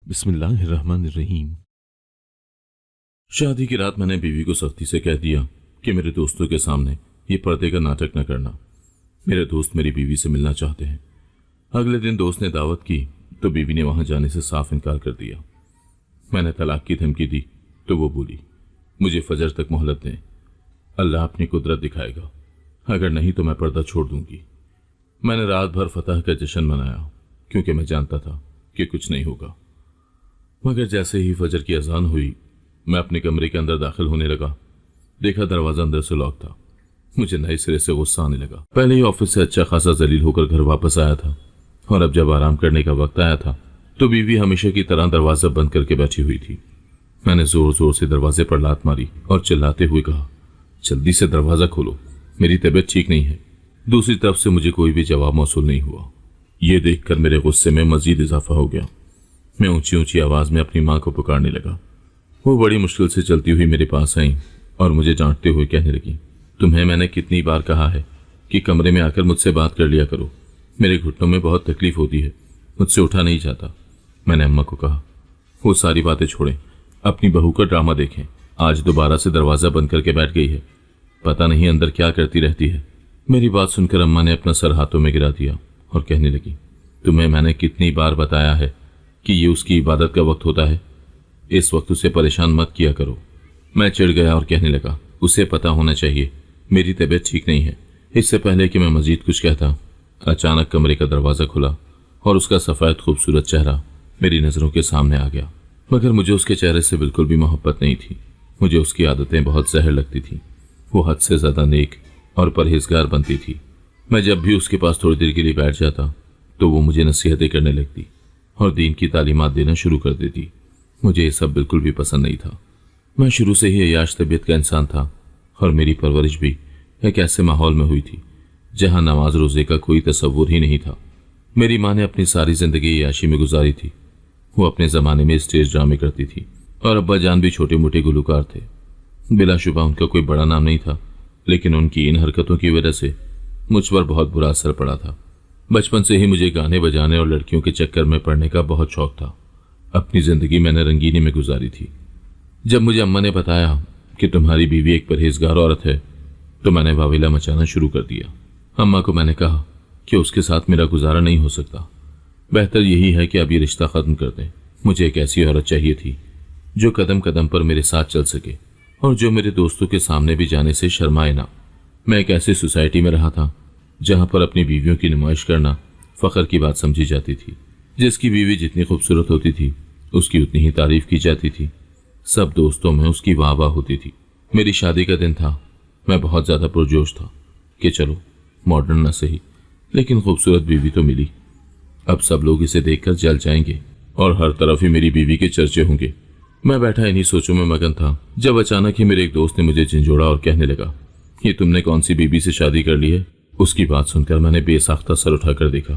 बिस्मिल्लाहिर्रहमानिर्रहीम। शादी की रात मैंने बीवी को सख्ती से कह दिया कि मेरे दोस्तों के सामने ये पर्दे का नाटक न करना। मेरे दोस्त मेरी बीवी से मिलना चाहते हैं। अगले दिन दोस्त ने दावत की तो बीवी ने वहां जाने से साफ इनकार कर दिया। मैंने तलाक की धमकी दी तो वो बोली, मुझे फजर तक मोहलत दें, अल्लाह अपनी कुदरत दिखाएगा, अगर नहीं तो मैं पर्दा छोड़ दूंगी। मैंने रात भर फतह का जश्न मनाया क्योंकि मैं जानता था कि कुछ नहीं होगा। मगर जैसे ही फजर की अजान हुई, मैं अपने कमरे के अंदर दाखिल होने लगा। देखा दरवाजा अंदर से लॉक था। मुझे नए सिरे से गुस्सा आने लगा। पहले ही ऑफिस से अच्छा खासा जलील होकर घर वापस आया था और अब जब आराम करने का वक्त आया था तो बीवी हमेशा की तरह दरवाजा बंद करके बैठी हुई थी। मैंने जोर जोर से दरवाजे पर लात मारी और चिल्लाते हुए कहा, जल्दी से दरवाजा खोलो, मेरी तबीयत ठीक नहीं है। दूसरी तरफ से मुझे कोई भी जवाब मौसूल नहीं हुआ। ये देखकर मेरे गुस्से में मजीद इजाफा हो गया। मैं ऊंची ऊंची आवाज में अपनी मां को पुकारने लगा। वो बड़ी मुश्किल से चलती हुई मेरे पास आई और मुझे डांटते हुए कहने लगी, तुम्हें मैंने कितनी बार कहा है कि कमरे में आकर मुझसे बात कर लिया करो, मेरे घुटनों में बहुत तकलीफ होती है, मुझसे उठा नहीं जाता। मैंने अम्मा को कहा, वो सारी बातें छोड़ें, अपनी बहू का ड्रामा देखें। आज दोबारा से दरवाजा बंद करके बैठ गई है, पता नहीं अंदर क्या करती रहती है। मेरी बात सुनकर अम्मा ने अपना सर हाथों में गिरा दिया और कहने लगी, तुम्हें मैंने कितनी बार बताया है कि ये उसकी इबादत का वक्त होता है, इस वक्त उसे परेशान मत किया करो। मैं चिढ़ गया और कहने लगा, उसे पता होना चाहिए मेरी तबीयत ठीक नहीं है। इससे पहले कि मैं मजीद कुछ कहता, अचानक कमरे का दरवाजा खुला और उसका सफेद खूबसूरत चेहरा मेरी नजरों के सामने आ गया। मगर मुझे उसके चेहरे से बिल्कुल भी मोहब्बत नहीं थी। मुझे उसकी आदतें बहुत जहर लगती थी। वो हद से ज्यादा नेक और परहेजगार बनती थी। मैं जब भी उसके पास थोड़ी देर के लिए बैठ जाता तो वो मुझे नसीहतें करने लगती और दीन की तालीमात देना शुरू कर देती। मुझे ये सब बिल्कुल भी पसंद नहीं था। मैं शुरू से ही अयाश तबीयत का इंसान था और मेरी परवरिश भी एक ऐसे माहौल में हुई थी जहां नमाज रोजे का कोई तस्वुर ही नहीं था। मेरी माँ ने अपनी सारी जिंदगी अयाशी में गुजारी थी। वो अपने जमाने में स्टेज ड्रामे करती थी और अब्बा जान भी छोटे मोटे गुलकार थे। बिलाशुबा उनका कोई बड़ा नाम नहीं था, लेकिन उनकी इन हरकतों की वजह से मुझ पर बहुत बुरा असर पड़ा था। बचपन से ही मुझे गाने बजाने और लड़कियों के चक्कर में पड़ने का बहुत शौक था। अपनी जिंदगी मैंने रंगीनी में गुजारी थी। जब मुझे अम्मा ने बताया कि तुम्हारी बीवी एक परहेजगार औरत है तो मैंने वावेला मचाना शुरू कर दिया। अम्मा को मैंने कहा कि उसके साथ मेरा गुजारा नहीं हो सकता, बेहतर यही है कि अब ये रिश्ता खत्म कर दें। मुझे एक ऐसी औरत चाहिए थी जो कदम कदम पर मेरे साथ चल सके और जो मेरे दोस्तों के सामने भी जाने से शर्माए ना। मैं एक ऐसी सोसाइटी में रहा था जहां पर अपनी बीवियों की नुमाइश करना फख्र की बात समझी जाती थी। जिसकी बीवी जितनी खूबसूरत होती थी उसकी उतनी ही तारीफ की जाती थी। सब दोस्तों में उसकी वाह वाह होती थी। मेरी शादी का दिन था। मैं बहुत ज्यादा पुरजोश था कि चलो मॉडर्न न सही लेकिन खूबसूरत बीवी तो मिली। अब सब लोग इसे देखकर जल जाएंगे और हर तरफ ही मेरी बीवी के चर्चे होंगे। मैं बैठा इन्हीं सोचों में मगन था जब अचानक ही मेरे एक दोस्त ने मुझे झिंझोड़ा और कहने लगा, ये तुमने कौन सी बीबी से शादी कर ली है? उसकी बात सुनकर मैंने बेसाख्ता सर उठाकर देखा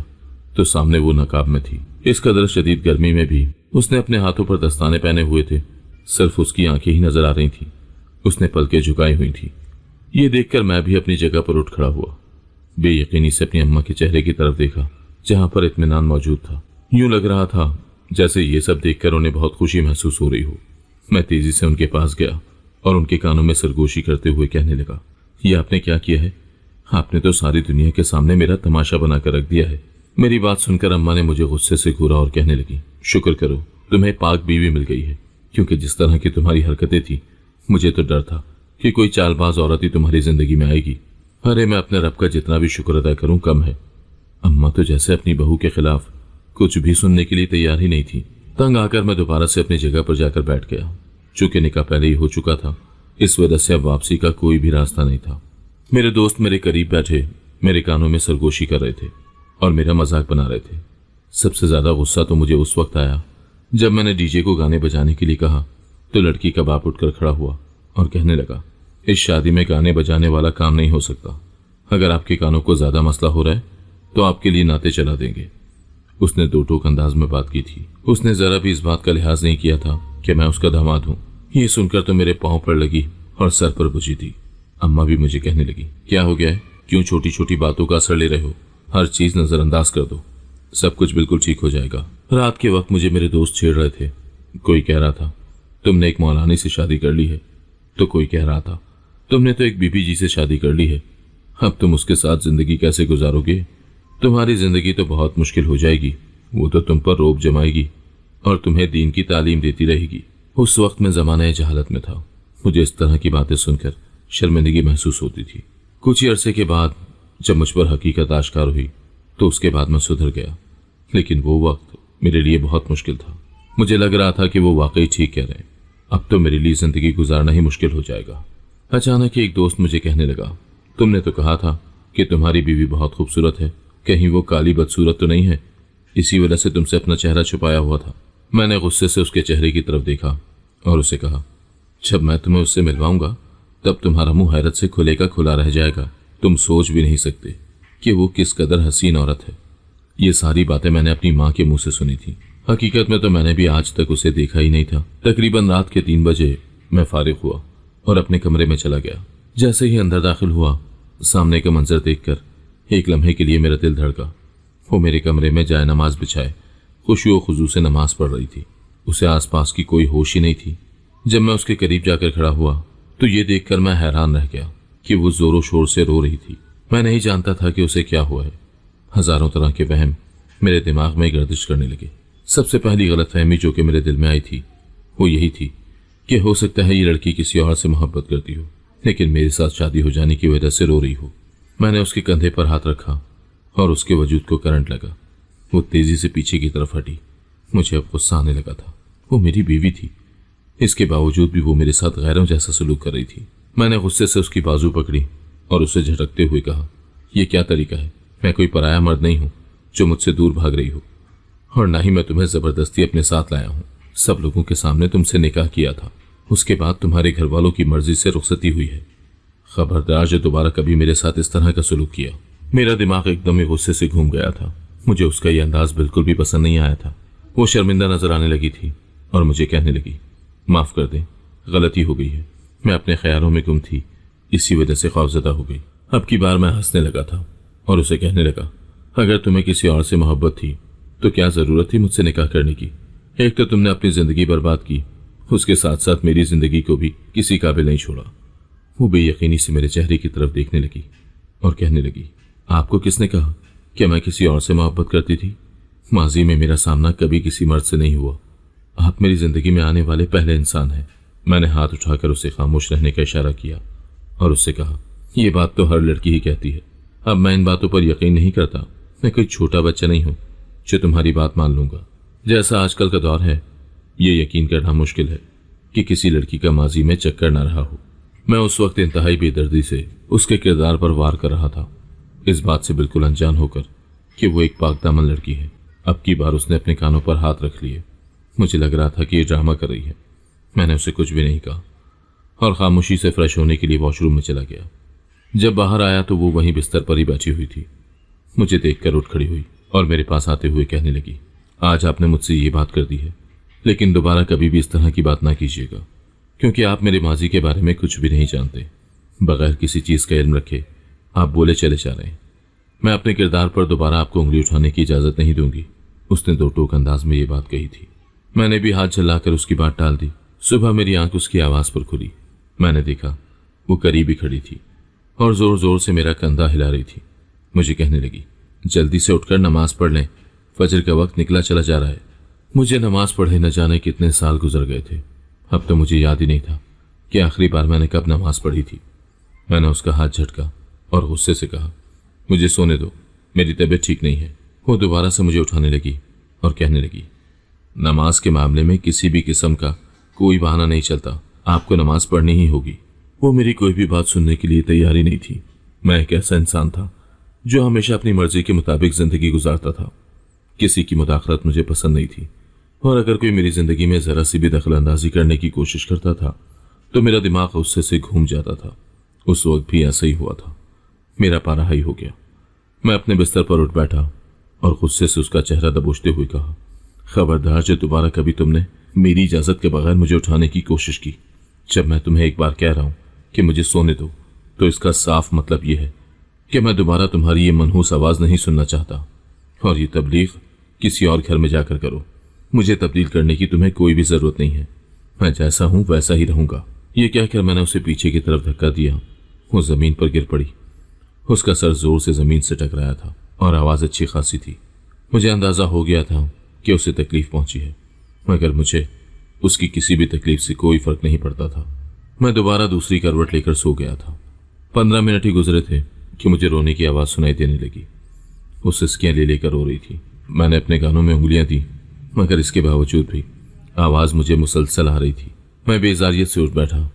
तो सामने वो नकाब में थी। इस कदर शदीद गर्मी में भी उसने अपने हाथों पर दस्ताने पहने हुए थे, सिर्फ उसकी आंखें ही नजर आ रही थी। उसने पलकें झुकाई हुई थी। ये देखकर मैं भी अपनी जगह पर उठ खड़ा हुआ। बेयकीनी से अपनी अम्मा के चेहरे की तरफ देखा जहां पर इत्मीनान मौजूद था। यूं लग रहा था जैसे ये सब देखकर उन्हें बहुत खुशी महसूस हो रही हो। मैं तेजी से उनके पास गया और उनके कानों में सरगोशी करते हुए कहने लगा, ये आपने क्या किया है? आपने तो सारी दुनिया के सामने मेरा तमाशा बनाकर रख दिया है। मेरी बात सुनकर अम्मा ने मुझे गुस्से से घूरा और कहने लगी, शुक्र करो तुम्हें पाक बीवी मिल गई है, क्योंकि जिस तरह की तुम्हारी हरकतें थी मुझे तो डर था कि कोई चालबाज औरत ही तुम्हारी जिंदगी में आएगी। अरे मैं अपने रब का जितना भी शुक्र अदा करूं कम है। अम्मा तो जैसे अपनी बहू के खिलाफ कुछ भी सुनने के लिए तैयार ही नहीं थी। तंग आकर मैं दोबारा से अपनी जगह पर जाकर बैठ गया। चूंकि निकाह पहले ही हो चुका था, इस वजह से अब वापसी का कोई भी रास्ता नहीं था। मेरे दोस्त मेरे करीब बैठे मेरे कानों में सरगोशी कर रहे थे और मेरा मजाक बना रहे थे। सबसे ज्यादा गुस्सा तो मुझे उस वक्त आया जब मैंने डीजे को गाने बजाने के लिए कहा तो लड़की का बाप उठकर खड़ा हुआ और कहने लगा, इस शादी में गाने बजाने वाला काम नहीं हो सकता। अगर आपके कानों को ज्यादा मसला हो रहा है तो आपके लिए नाते चला देंगे। उसने दो टोक अंदाज में बात की थी। उसने जरा भी इस बात का लिहाज नहीं किया था कि मैं उसका दामाद हूं। ये सुनकर तो मेरे पांव पर लगी और सर पर बुझी थी। अम्मा भी मुझे कहने लगी, क्या हो गया है? क्यों छोटी छोटी बातों का असर ले रहे हो? हर चीज नजरअंदाज कर दो, सब कुछ बिल्कुल ठीक हो जाएगा। रात के वक्त मुझे मेरे दोस्त छेड़ रहे थे। कोई कह रहा था तुमने एक मौलानी से शादी कर ली है, तो कोई कह रहा था तुमने तो एक बीबी जी से शादी कर ली है, अब तुम उसके साथ जिंदगी कैसे गुजारोगे? तुम्हारी जिंदगी तो बहुत मुश्किल हो जाएगी, वो तो तुम पर रोब जमाएगी और तुम्हें दीन की तालीम देती रहेगी। उस वक्त मैं ज़माने जहालत में था। मुझे इस तरह की बातें सुनकर शर्मिंदगी महसूस होती थी। कुछ ही अरसे के बाद जब मुझ पर हकीकत आश्कार हुई तो उसके बाद मैं सुधर गया, लेकिन वो वक्त मेरे लिए बहुत मुश्किल था। मुझे लग रहा था कि वो वाकई ठीक कह रहे हैं, अब तो मेरे लिए जिंदगी गुजारना ही मुश्किल हो जाएगा। अचानक एक दोस्त मुझे कहने लगा, तुमने तो कहा था कि तुम्हारी बीवी बहुत खूबसूरत है, कहीं वो काली बदसूरत तो नहीं है? इसी वजह से तुमसे अपना चेहरा छुपाया हुआ था। मैंने गुस्से से उसके चेहरे की तरफ देखा और उसे कहा, जब मैं तुम्हें उससे मिलवाऊंगा तब तुम्हारा मुंह हैरत से खुले का खुला रह जाएगा। तुम सोच भी नहीं सकते कि वो किस कदर हसीन औरत है। ये सारी बातें मैंने अपनी माँ के मुंह से सुनी थी। हकीकत में तो मैंने भी आज तक उसे देखा ही नहीं था। तकरीबन रात के 3 बजे मैं फारिग हुआ और अपने कमरे में चला गया। जैसे ही अंदर दाखिल हुआ, सामने का मंजर देखकर एक लम्हे के लिए मेरा दिल धड़का। वो मेरे कमरे में जाए नमाज बिछाए खुशू खुजू से नमाज पढ़ रही थी। उसे आसपास की कोई होश ही नहीं थी। जब मैं उसके करीब जाकर खड़ा हुआ तो ये देखकर मैं हैरान रह गया कि वो जोरों शोर से रो रही थी। मैं नहीं जानता था कि उसे क्या हुआ है। हजारों तरह के वहम मेरे दिमाग में गर्दिश करने लगे। सबसे पहली गलतफहमी जो कि मेरे दिल में आई थी वो यही थी कि हो सकता है ये लड़की किसी और से मोहब्बत करती हो, लेकिन मेरे साथ शादी हो जाने की वजह से रो रही हो। मैंने उसके कंधे पर हाथ रखा और उसके वजूद को करंट लगा। वो तेजी से पीछे की तरफ हटी। मुझे अब गुस्सा आने लगा था। वो मेरी बीवी थी, इसके बावजूद भी वो मेरे साथ गैरों जैसा सलूक कर रही थी। मैंने गुस्से से उसकी बाजू पकड़ी और उसे झटकते हुए कहा, यह क्या तरीका है? मैं कोई पराया मर्द नहीं हूं जो मुझसे दूर भाग रही हो, और ना ही मैं तुम्हें जबरदस्ती अपने साथ लाया हूं। सब लोगों के सामने तुमसे निकाह किया था, उसके बाद तुम्हारे घर वालों की मर्जी से रुखसती हुई है। खबरदार जो दोबारा कभी मेरे साथ इस तरह का सलूक किया। मेरा दिमाग एकदम ही गुस्से से घूम गया था। मुझे उसका यह अंदाज बिल्कुल भी पसंद नहीं आया था। वो शर्मिंदा नजर आने लगी थी और मुझे कहने लगी, माफ कर दे, गलती हो गई है, मैं अपने ख्यालों में गुम थी, इसी वजह से खौफजदा हो गई। अब की बार मैं हंसने लगा था और उसे कहने लगा, अगर तुम्हें किसी और से मोहब्बत थी तो क्या जरूरत थी मुझसे निकाह करने की? एक तो तुमने अपनी जिंदगी बर्बाद की, उसके साथ साथ मेरी जिंदगी को भी किसी काबिल नहीं छोड़ा। वो बेयकीनी से मेरे चेहरे की तरफ देखने लगी और कहने लगी, आपको किसने कहा कि मैं किसी और से मोहब्बत करती थी? माजी में मेरा सामना कभी किसी मर्द से नहीं हुआ। आप मेरी जिंदगी में आने वाले पहले इंसान हैं। मैंने हाथ उठाकर उसे खामोश रहने का इशारा किया और उससे कहा, यह बात तो हर लड़की ही कहती है। अब मैं इन बातों पर यकीन नहीं करता। मैं कोई छोटा बच्चा नहीं हूं जो तुम्हारी बात मान लूंगा। जैसा आजकल का दौर है, ये यकीन करना मुश्किल है कि किसी लड़की का माजी में चक्कर न रहा हो। मैं उस वक्त इंतहाई बेदर्दी से उसके किरदार पर वार कर रहा था, इस बात से बिल्कुल अनजान होकर कि वो एक पाकदामन लड़की है। अब की बार उसने अपने कानों पर हाथ रख लिए। मुझे लग रहा था कि ये ड्रामा कर रही है। मैंने उसे कुछ भी नहीं कहा और खामोशी से फ्रेश होने के लिए वॉशरूम में चला गया। जब बाहर आया तो वो वहीं बिस्तर पर ही बैठी हुई थी। मुझे देखकर उठ खड़ी हुई और मेरे पास आते हुए कहने लगी, आज आपने मुझसे ये बात कर दी है, लेकिन दोबारा कभी भी इस तरह की बात ना कीजिएगा, क्योंकि आप मेरे माजी के बारे में कुछ भी नहीं जानते। बगैर किसी चीज का इल्म रखे आप बोले चले जा रहे हैं। मैं अपने किरदार पर दोबारा आपको उंगली उठाने की इजाजत नहीं दूंगी। उसने दो टोक अंदाज में ये बात कही थी। मैंने भी हाथ जलाकर उसकी बात टाल दी। सुबह मेरी आंख उसकी आवाज पर खुली। मैंने देखा वो करीब ही खड़ी थी और जोर जोर से मेरा कंधा हिला रही थी। मुझे कहने लगी, जल्दी से उठकर नमाज पढ़ लें, फजर का वक्त निकला चला जा रहा है। मुझे नमाज पढ़े न जाने कितने साल गुजर गए थे। अब तो मुझे याद ही नहीं था कि आखिरी बार मैंने कब नमाज पढ़ी थी। मैंने उसका हाथ झटका और गुस्से से कहा, मुझे सोने दो, मेरी तबीयत ठीक नहीं है। वो दोबारा से मुझे उठाने लगी और कहने लगी, नमाज के मामले में किसी भी किस्म का कोई बहाना नहीं चलता, आपको नमाज पढ़नी ही होगी। वो मेरी कोई भी बात सुनने के लिए तैयार ही नहीं थी। मैं एक ऐसा इंसान था जो हमेशा अपनी मर्जी के मुताबिक जिंदगी गुजारता था। किसी की मुदाखलत मुझे पसंद नहीं थी, और अगर कोई मेरी जिंदगी में जरा सी भी दखल अंदाजी करने की कोशिश करता था तो मेरा दिमाग गुस्से से घूम जाता था। उस वक्त भी ऐसा ही हुआ था। मेरा पारा हाई हो गया। मैं अपने बिस्तर पर उठ बैठा और गुस्से से उसका चेहरा दबोचते हुए कहा, खबरदार जो दोबारा कभी तुमने मेरी इजाजत के बगैर मुझे उठाने की कोशिश की। जब मैं तुम्हें एक बार कह रहा हूं कि मुझे सोने दो, तो इसका साफ मतलब यह है कि मैं दोबारा तुम्हारी ये मनहूस आवाज नहीं सुनना चाहता। और ये तबलीग किसी और घर में जाकर करो। मुझे तब्दील करने की तुम्हें कोई भी जरूरत नहीं है। मैं जैसा हूं वैसा ही रहूंगा। ये कहकर मैंने उसे पीछे की तरफ धक्का दिया। वो जमीन पर गिर पड़ी। उसका सर जोर से जमीन से टकराया था और आवाज अच्छी खासी थी। मुझे अंदाजा हो गया था कि उसे तकलीफ पहुंची है, मगर मुझे उसकी किसी भी तकलीफ से कोई फर्क नहीं पड़ता था। मैं दोबारा दूसरी करवट लेकर सो गया था। 15 मिनट ही गुजरे थे कि मुझे रोने की आवाज सुनाई देने लगी। वो सिसकियां ले लेकर रो रही थी। मैंने अपने कानों में उंगलियां दी, मगर इसके बावजूद भी आवाज मुझे मुसलसल आ रही थी। मैं बेजारियत से उठ बैठा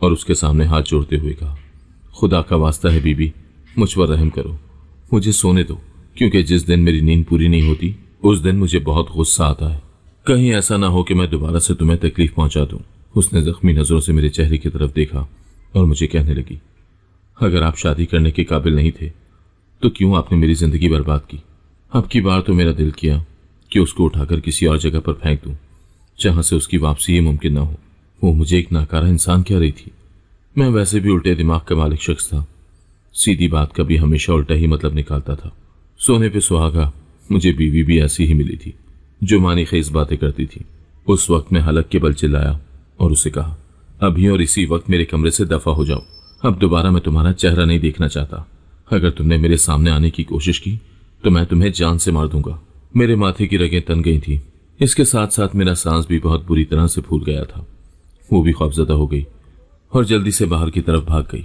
और उसके सामने हाथ जोड़ते हुए कहा, खुदा का वास्ता है बीबी, मुझ पर रहम करो, मुझे सोने दो, क्योंकि जिस दिन मेरी नींद पूरी नहीं होती उस दिन मुझे बहुत गुस्सा आता है। कहीं ऐसा ना हो कि मैं दोबारा से तुम्हें तकलीफ पहुंचा दूं। उसने जख्मी नजरों से मेरे चेहरे की तरफ देखा और मुझे कहने लगी, अगर आप शादी करने के काबिल नहीं थे तो क्यों आपने मेरी जिंदगी बर्बाद की? अब की बार तो मेरा दिल किया कि उसको उठाकर किसी और जगह पर फेंक दूं, जहां से उसकी वापसी ये मुमकिन ना हो। वो मुझे एक नाकारा इंसान कह रही थी। मैं वैसे भी उल्टे दिमाग का मालिक शख्स था। सीधी बात का भी हमेशा उल्टा ही मतलब निकालता था। सोने पे सुहागा मुझे बीवी भी ऐसी ही मिली थी, जो मानी खेज बातें करती थी। उस वक्त मैं हलक के बल चिल्लाया और उसे कहा, अभी और इसी वक्त मेरे कमरे से दफा हो जाओ। अब दोबारा मैं तुम्हारा चेहरा नहीं देखना चाहता। अगर तुमने मेरे सामने आने की कोशिश की तो मैं तुम्हें जान से मार दूंगा। मेरे माथे की रगें तन गई थी। इसके साथ साथ मेरा सांस भी बहुत बुरी तरह से फूल गया था। वो भी खौफजदा हो गई और जल्दी से बाहर की तरफ भाग गई।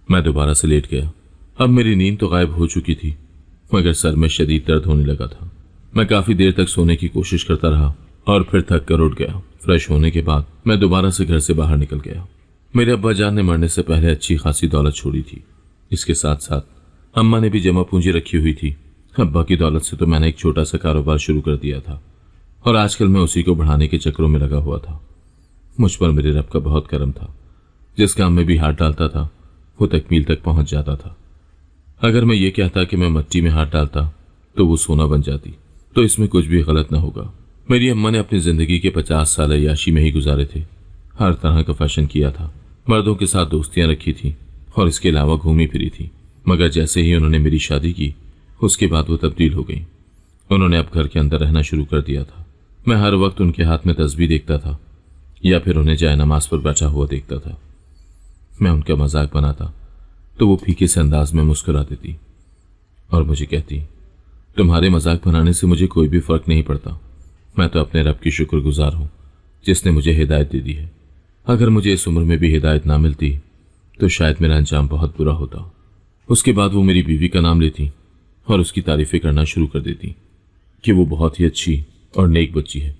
मैं दोबारा से लेट गया। अब मेरी नींद तो गायब हो चुकी थी, मगर सर में शदीद दर्द होने लगा था। मैं काफी देर तक सोने की कोशिश करता रहा और फिर थक कर उठ गया। फ्रेश होने के बाद मैं दोबारा से घर से बाहर निकल गया। मेरे अब्बा जान ने मरने से पहले अच्छी खासी दौलत छोड़ी थी। इसके साथ साथ अम्मा ने भी जमा पूंजी रखी हुई थी। अब्बा की दौलत से तो मैंने एक छोटा सा कारोबार शुरू कर दिया था और आजकल मैं उसी को बढ़ाने के चक्करों में लगा हुआ था। मुझ पर मेरे रब का बहुत करम था। जिस काम में भी हाथ डालता था वो तकमील तक पहुंच जाता था। अगर मैं ये कहता कि मैं मिट्टी में हाथ डालता तो वो सोना बन जाती, तो इसमें कुछ भी गलत ना होगा। मेरी अम्मा ने अपनी जिंदगी के 50 साल अय्याशी में ही गुजारे थे। हर तरह का फैशन किया था, मर्दों के साथ दोस्तियां रखी थी और इसके अलावा घूमी फिरी थी। मगर जैसे ही उन्होंने मेरी शादी की उसके बाद वो तब्दील हो गई। उन्होंने अब घर के अंदर रहना शुरू कर दिया था। मैं हर वक्त उनके हाथ में तस्बीह देखता था या फिर उन्हें जाए नमाज पर बैठा हुआ देखता था। मैं उनका मजाक बनाता तो वो फीके से अंदाज में मुस्कुरा देती और मुझे कहती, तुम्हारे मजाक बनाने से मुझे कोई भी फर्क नहीं पड़ता। मैं तो अपने रब की शुक्रगुजार हूं जिसने मुझे हिदायत दे दी है। अगर मुझे इस उम्र में भी हिदायत ना मिलती तो शायद मेरा अंजाम बहुत बुरा होता। उसके बाद वो मेरी बीवी का नाम लेती और उसकी तारीफें करना शुरू कर देती कि वो बहुत ही अच्छी और नेक बच्ची है,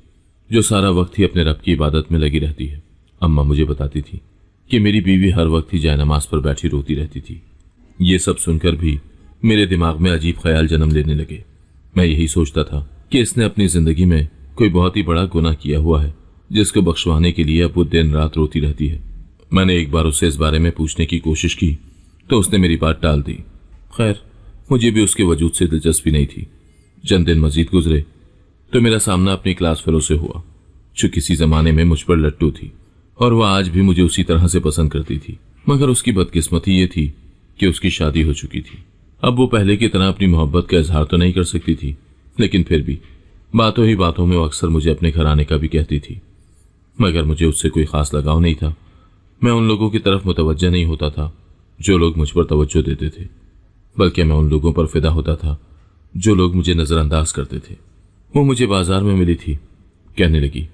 जो सारा वक्त ही अपने रब की इबादत में लगी रहती है। अम्मा मुझे बताती थी कि मेरी बीवी हर वक्त ही जाए नमाज पर बैठी रोती रहती थी। ये सब सुनकर भी मेरे दिमाग में अजीब ख्याल जन्म लेने लगे। मैं यही सोचता था कि इसने अपनी जिंदगी में कोई बहुत ही बड़ा गुनाह किया हुआ है, जिसको बख्शवाने के लिए अब वो दिन रात रोती रहती है। मैंने एक बार उससे इस बारे में पूछने की कोशिश की तो उसने मेरी बात टाल दी। खैर, मुझे भी उसके वजूद से दिलचस्पी नहीं थी। चंद दिन मजीद गुजरे तो मेरा सामना अपनी क्लास फेलो से हुआ, जो किसी जमाने में मुझ पर लट्टू थी और वह आज भी मुझे उसी तरह से पसंद करती थी। मगर उसकी बदकिस्मती ये थी कि उसकी शादी हो चुकी थी। अब वो पहले की तरह अपनी मोहब्बत का इजहार तो नहीं कर सकती थी, लेकिन फिर भी बातों ही बातों में वो अक्सर मुझे अपने घर आने का भी कहती थी। मगर मुझे उससे कोई खास लगाव नहीं था। मैं उन लोगों की तरफ मुतवज्जह नहीं होता था जो लोग मुझ पर तवज्जो देते थे, बल्कि मैं उन लोगों पर फिदा होता था जो लोग मुझे नजरअंदाज करते थे। वो मुझे बाजार में मिली थी। कहने लगी,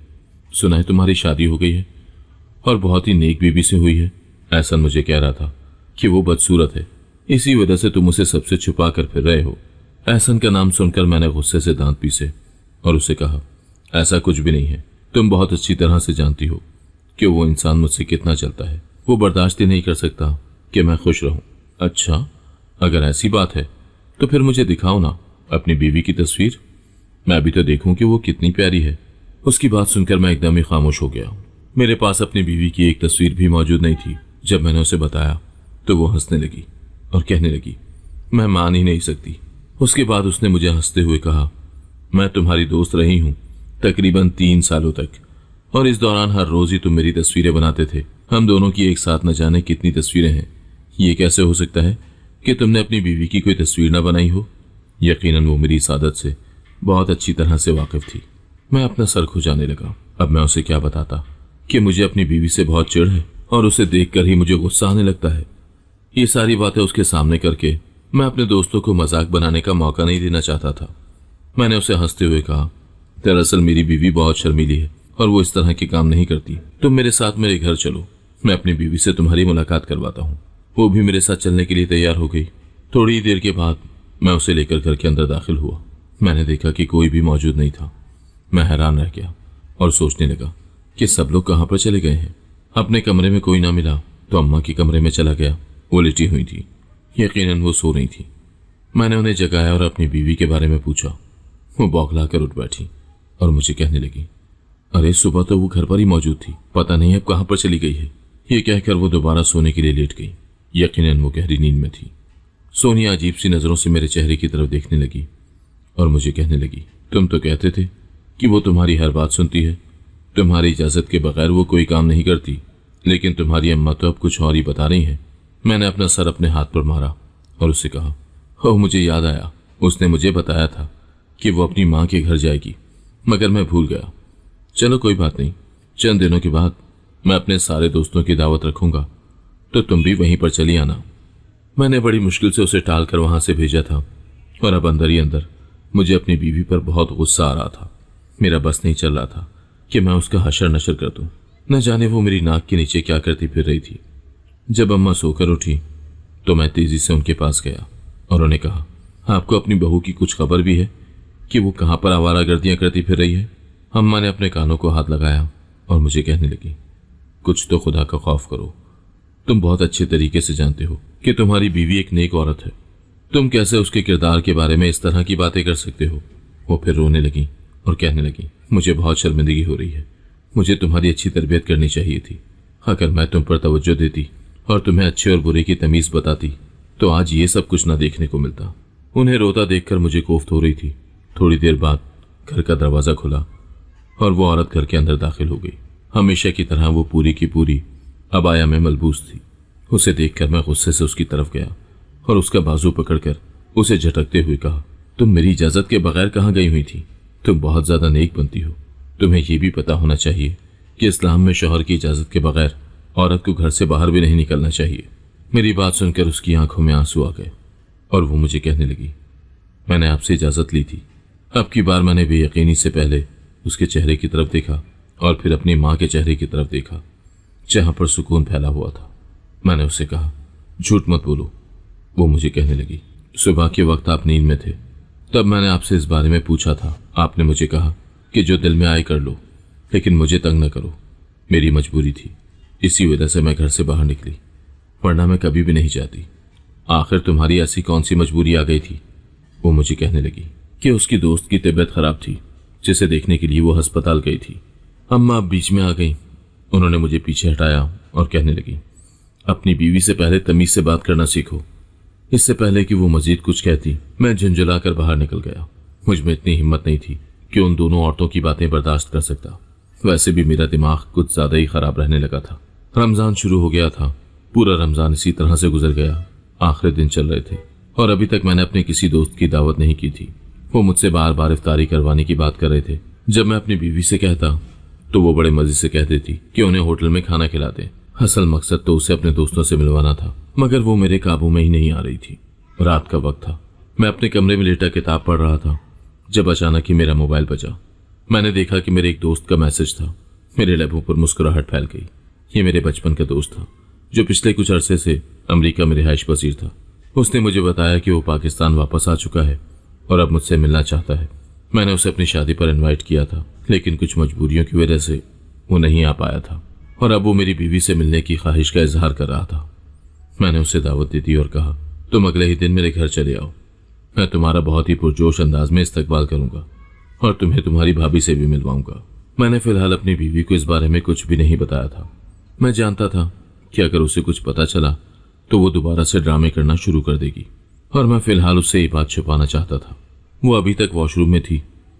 सुना है तुम्हारी शादी हो गई है और बहुत ही नेक बीबी से हुई है। एहसन मुझे कह रहा था कि वो बदसूरत है, इसी वजह से तुम उसे सबसे छुपा कर फिर रहे हो। एहसन का नाम सुनकर मैंने गुस्से से दांत पीसे और उसे कहा, ऐसा कुछ भी नहीं है। तुम बहुत अच्छी तरह से जानती हो कि वो इंसान मुझसे कितना चलता है। वो बर्दाश्त ही नहीं कर सकता कि मैं खुश रहूं। अच्छा, अगर ऐसी बात है तो फिर मुझे दिखाओ ना अपनी बीवी की तस्वीर, मैं भी तो देखूं कि वो कितनी प्यारी है। उसकी बात सुनकर मैं एकदम ही खामोश हो गया। मेरे पास अपनी बीवी की एक तस्वीर भी मौजूद नहीं थी। जब मैंने उसे बताया तो वो हंसने लगी और कहने लगी, मैं मान ही नहीं सकती। उसके बाद उसने मुझे हंसते हुए कहा, मैं तुम्हारी दोस्त रही हूं तकरीबन 3 सालों तक, और इस दौरान हर रोज ही तुम मेरी तस्वीरें बनाते थे। हम दोनों की एक साथ न जाने कितनी तस्वीरें हैं। ये कैसे हो सकता है कि तुमने अपनी बीवी की कोई तस्वीर न बनाई हो? यकीनन वो मेरी इस आदत से बहुत अच्छी तरह से वाकिफ थी। मैं अपना सर खुजाने लगा। अब मैं उसे क्या बताता कि मुझे अपनी बीवी से बहुत चिढ़ है और उसे देखकर ही मुझे गुस्सा आने लगता है। ये सारी बातें उसके सामने करके मैं अपने दोस्तों को मजाक बनाने का मौका नहीं देना चाहता था। मैंने उसे हंसते हुए कहा, दरअसल मेरी बीवी बहुत शर्मीली है और वो इस तरह के काम नहीं करती। तुम मेरे साथ मेरे घर चलो, मैं अपनी बीवी से तुम्हारी मुलाकात करवाता हूँ। वो भी मेरे साथ चलने के लिए तैयार हो गई। थोड़ी देर के बाद मैं उसे लेकर घर के अंदर दाखिल हुआ। मैंने देखा कि कोई भी मौजूद नहीं था। मैं हैरान रह गया और सोचने लगा कि सब लोग कहाँ पर चले गए हैं। अपने कमरे में कोई ना मिला तो अम्मा के कमरे में चला गया। वो लेटी हुई थी, यकीनन वो सो रही थी। मैंने उन्हें जगाया और अपनी बीवी के बारे में पूछा। वो बौखला कर उठ बैठी और मुझे कहने लगी, अरे सुबह तो वो घर पर ही मौजूद थी, पता नहीं अब कहाँ पर चली गई है। ये कहकर वो दोबारा सोने के लिए लेट गई। यकीनन वो गहरी नींद में थी। सोनिया अजीब सी नजरों से मेरे चेहरे की तरफ देखने लगी और मुझे कहने लगी, तुम तो कहते थे कि वो तुम्हारी हर बात सुनती है, तुम्हारी इजाजत के बगैर वो कोई काम नहीं करती, लेकिन तुम्हारी अम्मा तो अब कुछ और ही बता रही है। मैंने अपना सर अपने हाथ पर मारा और उससे कहा, हो मुझे याद आया, उसने मुझे बताया था कि वो अपनी माँ के घर जाएगी, मगर मैं भूल गया। चलो कोई बात नहीं, चंद दिनों के बाद मैं अपने सारे दोस्तों की दावत रखूंगा, तो तुम भी वहीं पर चली आना। मैंने बड़ी मुश्किल से उसे टालकर वहां से भेजा था और अब अंदर ही अंदर मुझे अपनी बीवी पर बहुत गुस्सा आ रहा था। मेरा बस नहीं चल रहा था कि मैं उसका हशर नशर कर दूं। न जाने वो मेरी नाक के नीचे क्या करती फिर रही थी। जब अम्मा सोकर उठी तो मैं तेजी से उनके पास गया और उन्हें कहा, आपको अपनी बहू की कुछ खबर भी है कि वो कहाँ पर आवारागर्दियां करती फिर रही है? अम्मा ने अपने कानों को हाथ लगाया और मुझे कहने लगी, कुछ तो खुदा का खौफ करो। तुम बहुत अच्छे तरीके से जानते हो कि तुम्हारी बीवी एक नेक औरत है, तुम कैसे उसके किरदार के बारे में इस तरह की बातें कर सकते हो? वो फिर रोने लगी और कहने लगी, मुझे बहुत शर्मिंदगी हो रही है, मुझे तुम्हारी अच्छी तरबियत करनी चाहिए थी। अगर मैं तुम पर तवज्जो देती और तुम्हें अच्छे और बुरे की तमीज बताती तो आज ये सब कुछ न देखने को मिलता। उन्हें रोता देखकर मुझे कोफ्त हो रही थी। थोड़ी देर बाद घर का दरवाजा खुला और वो औरत घर के अंदर दाखिल हो गई। हमेशा की तरह वो पूरी की पूरी अबाया में मलबूस थी। उसे देखकर मैं गुस्से से उसकी तरफ गया और उसका बाजू पकड़कर उसे झटकते हुए कहा, तुम मेरी इजाजत के बगैर कहाँ गई हुई थी? तुम बहुत ज्यादा नेक बनती हो। तुम्हें यह भी पता होना चाहिए कि इस्लाम में शौहर की इजाजत के बगैर औरत को घर से बाहर भी नहीं निकलना चाहिए। मेरी बात सुनकर उसकी आंखों में आंसू आ गए और वो मुझे कहने लगी, मैंने आपसे इजाजत ली थी। अब की बार मैंने बेयकीनी से पहले उसके चेहरे की तरफ देखा और फिर अपनी माँ के चेहरे की तरफ देखा जहां पर सुकून फैला हुआ था। मैंने उससे कहा, झूठ मत बोलो। वो मुझे कहने लगी, सुबह के वक्त आप नींद में थे, तब मैंने आपसे इस बारे में पूछा था। आपने मुझे कहा कि जो दिल में आए कर लो, लेकिन मुझे तंग न करो। मेरी मजबूरी थी, इसी वजह से मैं घर से बाहर निकली, वरना मैं कभी भी नहीं जाती। आखिर तुम्हारी ऐसी कौन सी मजबूरी आ गई थी? वो मुझे कहने लगी कि उसकी दोस्त की तबीयत खराब थी, जिसे देखने के लिए वो अस्पताल गई थी। अम्मा अब बीच में आ गई। उन्होंने मुझे पीछे हटाया और कहने लगी, अपनी बीवी से पहले तमीज से बात करना सीखो। इससे पहले कि वो मजीद कुछ कहती, मैं झुंझुलाकर बाहर निकल गया। मुझ में इतनी हिम्मत नहीं थी कि उन दोनों औरतों की बातें बर्दाश्त कर सकता। वैसे भी मेरा दिमाग कुछ ज्यादा ही खराब रहने लगा था। रमजान शुरू हो गया था। पूरा रमजान इसी तरह से गुजर गया। आखिरी दिन चल रहे थे और अभी तक मैंने अपने किसी दोस्त की दावत नहीं की थी। वो मुझसे बार बार इफ्तारी करवाने की बात कर रहे थे। जब मैं अपनी बीवी से कहता तो वो बड़े मजे से कह देती कि उन्हें होटल में खाना खिला दे। असल मकसद तो उसे अपने दोस्तों से मिलवाना था, मगर वो मेरे काबू में ही नहीं आ रही थी। रात का वक्त था। मैं अपने कमरे में लेटा किताब पढ़ रहा था जब अचानक ही मेरा मोबाइल बजा। मैंने देखा कि मेरे एक दोस्त का मैसेज था। मेरे लबों पर मुस्कुराहट फैल गई। ये मेरे बचपन का दोस्त था जो पिछले कुछ अरसे से अमेरिका में रिहाइश पसीर था। उसने मुझे बताया कि वो पाकिस्तान वापस आ चुका है और अब मुझसे मिलना चाहता है। मैंने उसे अपनी शादी पर इनवाइट किया था, लेकिन कुछ मजबूरियों की वजह से वो नहीं आ पाया था और अब वो मेरी बीवी से मिलने की ख्वाहिश का इजहार कर रहा था। मैंने उसे दावत दी थी और कहा, तुम अगले ही दिन मेरे घर चले आओ। मैं तुम्हारा बहुत ही पुरजोश अंदाज में इस्तकबाल करूंगा और तुम्हें तुम्हारी भाभी से भी मिलवाऊंगा। मैंने फिलहाल अपनी बीवी को इस बारे में कुछ भी नहीं बताया था। मैं जानता था कि अगर उसे कुछ पता चला तो वो दोबारा से ड्रामे करना शुरू कर देगी और मैं फिलहाल उससे ये बात छुपाना चाहता था। वो अभी तक वॉशरूम में थी।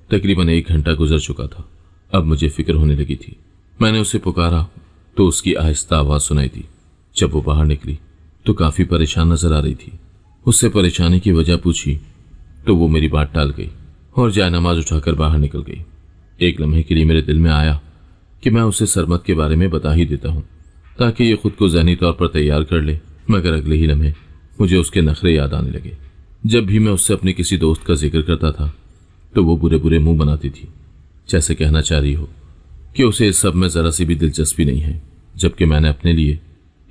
तकरीबन 1 घंटा गुजर चुका था। अब मुझे फिक्र होने लगी थी। मैंने उसे पुकारा तो उसकी आहिस्ता आवाज सुनाई दी। जब वो बाहर निकली तो काफी परेशान नजर आ रही थी। उससे परेशानी की वजह पूछी तो वो मेरी बात टाल गई और जायनमाज उठाकर बाहर निकल गई। एक लम्हे के लिए मेरे दिल में आया कि मैं उसे सरमद के बारे में बता ही देता हूँ ताकि ये खुद को ज़हनी तौर पर तैयार कर ले, मगर अगले ही लम्हे मुझे उसके नखरे याद आने लगे। जब भी मैं उससे अपने किसी दोस्त का जिक्र करता था तो वो बुरे बुरे मुंह बनाती थी, जैसे कहना चाह रही हो कि उसे इस सब में ज़रा सी भी दिलचस्पी नहीं है, जबकि मैंने अपने लिए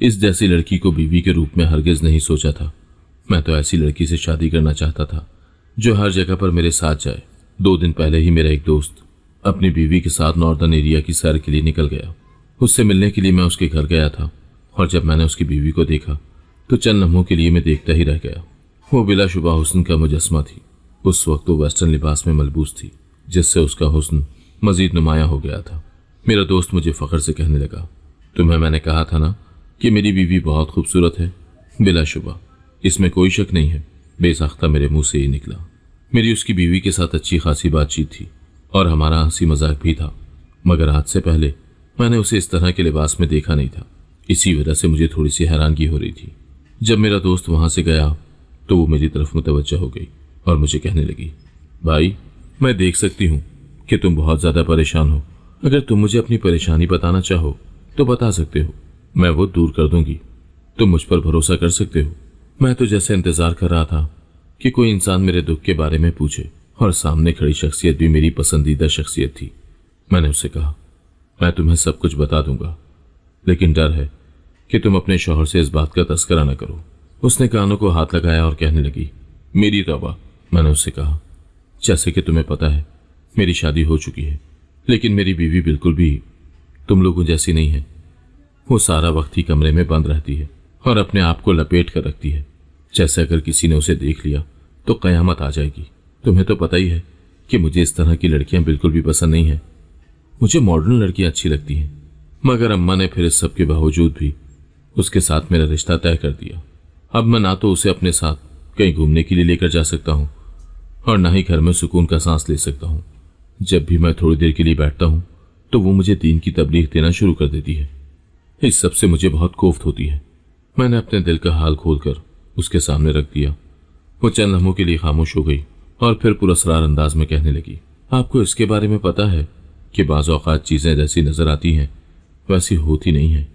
इस जैसी लड़की को बीवी के रूप में हरगिज़ नहीं सोचा था। मैं तो ऐसी लड़की से शादी करना चाहता था जो हर जगह पर मेरे साथ जाए। 2 दिन पहले ही मेरा एक दोस्त अपनी बीवी के साथ नॉर्दर्न एरिया की सैर के लिए निकल गया। उससे मिलने के लिए मैं उसके घर गया था और जब मैंने उसकी बीवी को देखा तो चंद लम्हों के लिए मैं देखता ही रह गया। वो बिलाशुबा हुस्न का मुजस्मा थी। उस वक्त वो वेस्टर्न लिबास में मलबूस थी, जिससे उसका हुस्न मजीद नुमाया हो गया था। मेरा दोस्त मुझे फख्र से कहने लगा, तुम्हें मैंने कहा था ना कि मेरी बीवी बहुत खूबसूरत है। बिलाशुबा, इसमें कोई शक नहीं है। बेसाख्ता मेरे मुंह से ही निकला। मेरी उसकी बीवी के साथ अच्छी खासी बातचीत थी और हमारा हंसी मजाक भी था, मगर आज से पहले मैंने उसे इस तरह के लिबास में देखा नहीं था। इसी वजह से मुझे थोड़ी सी हैरानगी हो रही थी। जब मेरा दोस्त वहां से गया तो वो मेरी तरफ मुतवज्जह हो गई और मुझे कहने लगी, भाई, मैं देख सकती हूँ कि तुम बहुत ज्यादा परेशान हो। अगर तुम मुझे अपनी परेशानी बताना चाहो तो बता सकते हो, मैं वो दूर कर दूंगी। तुम मुझ पर भरोसा कर सकते हो। मैं तो जैसे इंतजार कर रहा था कि कोई इंसान मेरे दुख के बारे में पूछे, और सामने खड़ी शख्सियत भी मेरी पसंदीदा शख्सियत थी। मैंने उससे कहा, मैं तुम्हें सब कुछ बता दूंगा, लेकिन डर है कि तुम अपने शौहर से इस बात का तस्करा न करो। उसने कानों को हाथ लगाया और कहने लगी, मेरी तौबा। मैंने उससे कहा, जैसे कि तुम्हें पता है मेरी शादी हो चुकी है, लेकिन मेरी बीवी बिल्कुल भी तुम लोगों जैसी नहीं है। वो सारा वक्त ही कमरे में बंद रहती है और अपने आप को लपेट कर रखती है, जैसे अगर किसी ने उसे देख लिया तो कयामत आ जाएगी। तुम्हें तो पता ही है कि मुझे इस तरह की लड़कियां बिल्कुल भी पसंद नहीं है। मुझे मॉडर्न लड़कियां अच्छी लगती हैं, मगर अम्मा ने फिर इस सब के बावजूद भी उसके साथ मेरा रिश्ता तय कर दिया। अब मैं ना तो उसे अपने साथ कहीं घूमने के लिए लेकर जा सकता हूँ और ना ही घर में सुकून का सांस ले सकता हूँ। जब भी मैं थोड़ी देर के लिए बैठता हूँ तो वो मुझे दीन की तबलीग देना शुरू कर देती है। इस सब से मुझे बहुत कोफ्त होती है। मैंने अपने दिल का हाल खोलकर उसके सामने रख दिया। वो चंद लम्हों के लिए खामोश हो गई और फिर पुरस्कार अंदाज में कहने लगी, आपको इसके बारे में पता है कि बाज़ औक़ात चीज़ें जैसी नजर आती हैं वैसी होती नहीं है।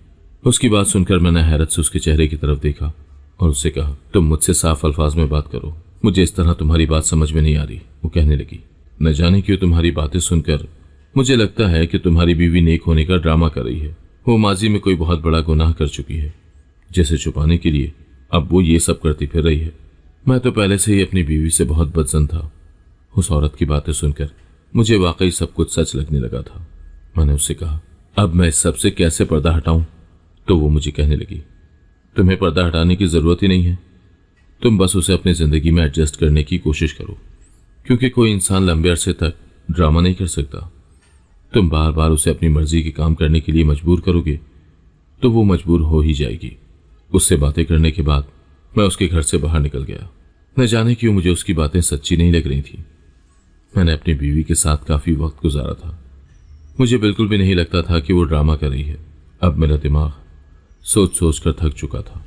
उसकी बात सुनकर मैंने हैरत से उसके चेहरे की तरफ देखा और उससे कहा, तुम मुझसे साफ अल्फाज में बात करो, मुझे इस तरह तुम्हारी बात समझ में नहीं आ रही। वो कहने लगी, न जाने क्यों तुम्हारी बातें सुनकर मुझे लगता है कि तुम्हारी बीवी नेक होने का ड्रामा कर रही है। वो माजी में कोई बहुत बड़ा गुनाह कर चुकी है, जिसे छुपाने के लिए अब वो ये सब करती फिर रही है। मैं तो पहले से ही अपनी बीवी से बहुत बदजन था। उस औरत की बातें सुनकर मुझे वाकई सब कुछ सच लगने लगा था। मैंने उससे कहा, अब मैं इस सब से कैसे पर्दा हटाऊं? तो वो मुझे कहने लगी, तुम्हें पर्दा हटाने की जरूरत ही नहीं है। तुम बस उसे अपनी जिंदगी में एडजस्ट करने की कोशिश करो, क्योंकि कोई इंसान लंबे अरसे तक ड्रामा नहीं कर सकता। तुम बार बार उसे अपनी मर्जी के काम करने के लिए मजबूर करोगे तो वो मजबूर हो ही जाएगी। उससे बातें करने के बाद मैं उसके घर से बाहर निकल गया। न जाने क्यों मुझे उसकी बातें सच्ची नहीं लग रही थी। मैंने अपनी बीवी के साथ काफी वक्त गुजारा था। मुझे बिल्कुल भी नहीं लगता था कि वो ड्रामा कर रही है। अब मेरा दिमाग सोच सोच कर थक चुका था।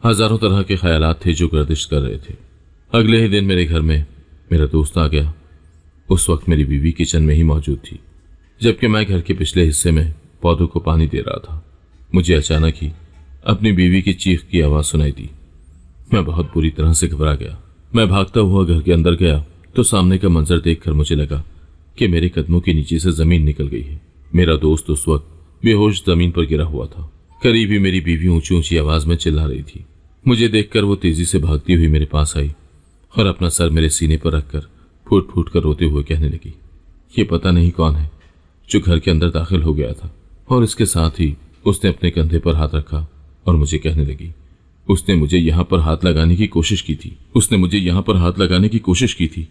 हजारों तरह के ख्यालात थे जो गर्दिश कर रहे थे। अगले ही दिन मेरे घर में मेरा दोस्त आ गया। उस वक्त मेरी बीवी किचन में ही मौजूद थी, जबकि मैं घर के पिछले हिस्से में पौधों को पानी दे रहा था। मुझे अचानक ही अपनी बीवी की चीख की आवाज सुनाई दी। मैं बहुत बुरी तरह से घबरा गया। मैं भागता हुआ घर के अंदर गया तो सामने का मंजर देखकर मुझे लगा कि मेरे कदमों के नीचे से जमीन निकल गई है। मेरा दोस्त उस वक्त बेहोश जमीन पर गिरा हुआ था। करीब ही मेरी बीवी ऊंची ऊंची आवाज में चिल्ला रही थी। मुझे देखकर वो तेजी से भागती हुई मेरे पास आई और अपना सर मेरे सीने पर रखकर फूट फूट कर रोते हुए कहने लगी, ये पता नहीं कौन है जो घर के अंदर दाखिल हो गया था। और इसके साथ ही उसने अपने कंधे पर हाथ रखा और मुझे कहने लगी, उसने मुझे यहाँ पर हाथ लगाने की कोशिश की थी। उसने मुझे यहाँ पर हाथ लगाने की कोशिश की थी।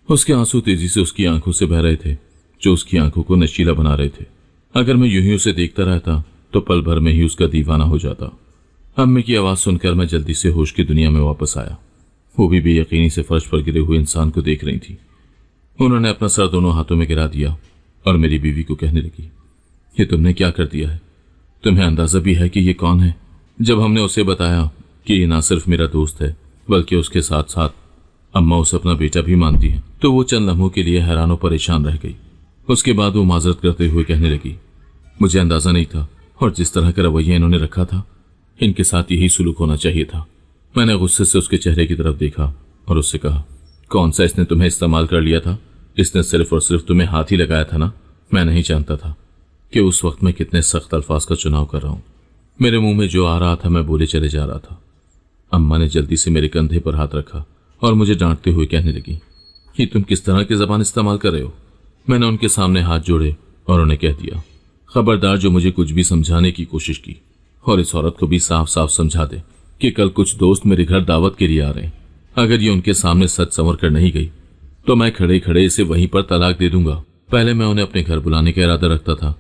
उसके आंसू तेजी से उसकी आंखों से बह रहे थे, जो उसकी आंखों को नशीला बना रहे थे। अगर मैं यूं ही उसे देखता रहता तो पल भर में ही उसका दीवाना हो जाता। अम्मी की आवाज सुनकर मैं जल्दी से होश की दुनिया में वापस आया। वो भी बेयकीनी से फर्श पर गिरे हुए इंसान को देख रही थी। उन्होंने अपना सर दोनों हाथों में गिरा दिया और मेरी बीवी को कहने लगी, ये तुमने क्या कर दिया है? तुम्हें अंदाजा भी है कि ये कौन है? जब हमने उसे बताया कि ये ना सिर्फ मेरा दोस्त है बल्कि उसके साथ साथ अम्मा उसे अपना बेटा भी मानती है, तो वो चंद लम्हों के लिए हैरान और परेशान रह गई। उसके बाद वो माजरत करते हुए कहने लगी, मुझे अंदाजा नहीं था, और जिस तरह का रवैया इन्होंने रखा था, इनके साथ यही सुलूक होना चाहिए था। मैंने गुस्से से उसके चेहरे की तरफ देखा और उससे कहा, कौन सा इसने तुम्हें इस्तेमाल कर लिया था? इसने सिर्फ और सिर्फ तुम्हें हाथ ही लगाया था ना। मैं नहीं जानता था कि उस वक्त मैं कितने सख्त अल्फाज का चुनाव कर रहा हूं। मेरे मुंह में जो आ रहा था मैं बोले चले जा रहा था। अम्मा ने जल्दी से मेरे कंधे पर हाथ रखा और मुझे डांटते हुए कहने लगी, ये तुम किस तरह की जबान इस्तेमाल कर रहे हो? मैंने उनके सामने हाथ जोड़े और उन्हें कह दिया, खबरदार जो मुझे कुछ भी समझाने की कोशिश की, और इस औरत को भी साफ साफ समझा दे कि कल कुछ दोस्त मेरे घर दावत के लिए आ रहे हैं। अगर ये उनके सामने सच संवर कर नहीं गई तो मैं खड़े खड़े इसे वहीं पर तलाक दे दूंगा। पहले मैं उन्हें अपने घर बुलाने का इरादा रखता था,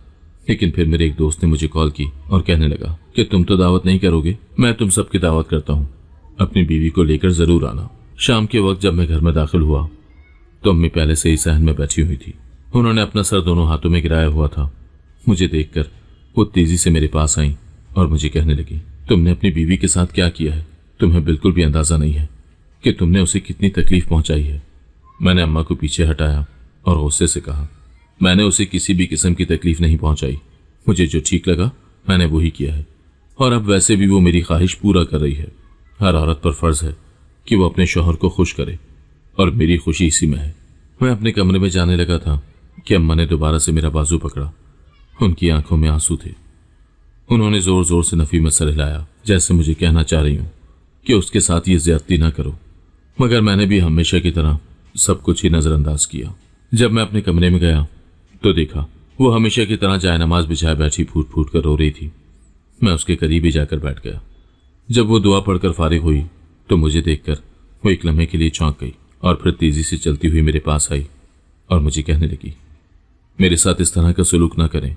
लेकिन फिर मेरे एक दोस्त ने मुझे कॉल की और कहने लगा कि तुम तो दावत नहीं करोगे, मैं तुम सबकी दावत करता हूँ, अपनी बीवी को लेकर जरूर आना। शाम के वक्त जब मैं घर में दाखिल हुआ तो अम्मी पहले से ही सहन में बैठी हुई थी। उन्होंने अपना सर दोनों हाथों में गिराया हुआ था। मुझे देखकर वो तेजी से मेरे पास आई और मुझे कहने लगी, तुमने अपनी बीवी के साथ क्या किया है? तुम्हें बिल्कुल भी अंदाजा नहीं है कि तुमने उसे कितनी तकलीफ पहुंचाई है। मैंने अम्मा को पीछे हटाया और गुस्से से कहा, मैंने उसे किसी भी किस्म की तकलीफ नहीं पहुंचाई। मुझे जो ठीक लगा मैंने वही किया है, और अब वैसे भी वो मेरी ख्वाहिश पूरा कर रही है। हर औरत पर फर्ज है कि वो अपने शौहर को खुश करे, और मेरी खुशी इसी में है। मैं अपने कमरे में जाने लगा था कि अम्मा ने दोबारा से मेरा बाजू पकड़ा। उनकी आंखों में आंसू थे। उन्होंने जोर जोर से नफी में सर हिलाया, जैसे मुझे कहना चाह रही हूं कि उसके साथ ये ज्यादती ना करो, मगर मैंने भी हमेशा की तरह सब कुछ ही नजरअंदाज किया। जब मैं अपने कमरे में गया तो देखा वो हमेशा की तरह जायनमाज बिछाए बैठी फूट फूट कर रो रही थी। मैं उसके करीब ही जाकर बैठ गया। जब वो दुआ पढ़कर फारिग हुई तो मुझे देखकर वो एक लम्हे के लिए चौंक गई और फिर तेजी से चलती हुई मेरे पास आई और मुझे कहने लगी, मेरे साथ इस तरह का सलूक ना करें।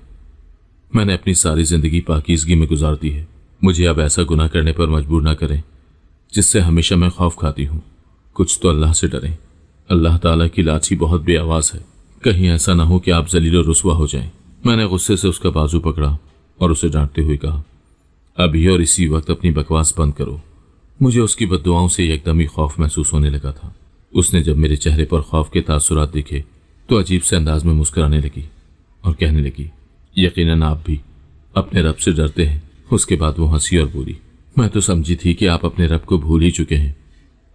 मैंने अपनी सारी जिंदगी पाकीज़गी में गुजार दी है। मुझे अब ऐसा गुनाह करने पर मजबूर ना करें जिससे हमेशा मैं खौफ खाती हूँ। कुछ तो अल्लाह से डरें। अल्लाह ताला की लाठी बहुत बेआवाज है, कहीं ऐसा ना हो कि आप जलील और रुस्वा हो जाएं। मैंने गुस्से से उसका बाजू पकड़ा और उसे डांटते हुए कहा, अभी और इसी वक्त अपनी बकवास बंद करो। मुझे उसकी बद्दुआओं से एकदम ही खौफ महसूस होने लगा था। उसने जब मेरे चेहरे पर खौफ के तासुरात दिखे तो अजीब से अंदाज में मुस्कुराने लगी और कहने लगी, यकीनन आप भी अपने रब से डरते हैं। उसके बाद वो हंसी और बोली, मैं तो समझी थी कि आप अपने रब को भूल ही चुके हैं।